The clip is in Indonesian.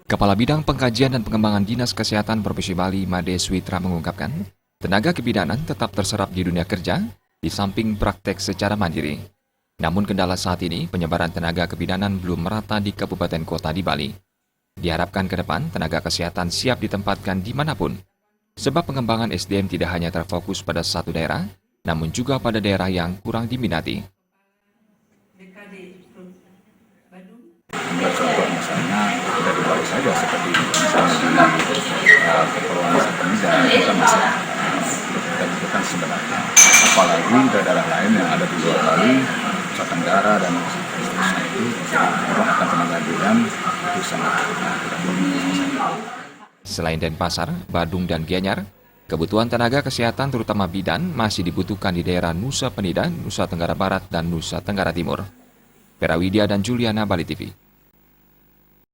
Kepala Bidang Pengkajian dan Pengembangan Dinas Kesehatan Provinsi Bali, Made Switra mengungkapkan, tenaga kebidanan tetap terserap di dunia kerja, di samping praktek secara mandiri. Namun kendala saat ini, penyebaran tenaga kebidanan belum merata di kabupaten kota di Bali. Diharapkan ke depan, tenaga kesehatan siap ditempatkan dimanapun. Sebab pengembangan SDM tidak hanya terfokus pada satu daerah, namun juga pada daerah yang kurang diminati. Ambil contoh misalnya tidak di Bali saja, seperti misalnya di Kepulauan Nusa Penida kita masih kita butuhkan sebenarnya. Apalagi daerah lain yang ada di luar Bali, Nusa Tenggara dan seterusnya itu menggunakan tenaga bidan itu sangat tidak bermasalah. Selain Denpasar, Badung, dan Gianyar, kebutuhan tenaga kesehatan terutama bidan masih dibutuhkan di daerah Nusa Penida, Nusa Tenggara Barat, dan Nusa Tenggara Timur. Pera Widya dan Juliana, Bali TV.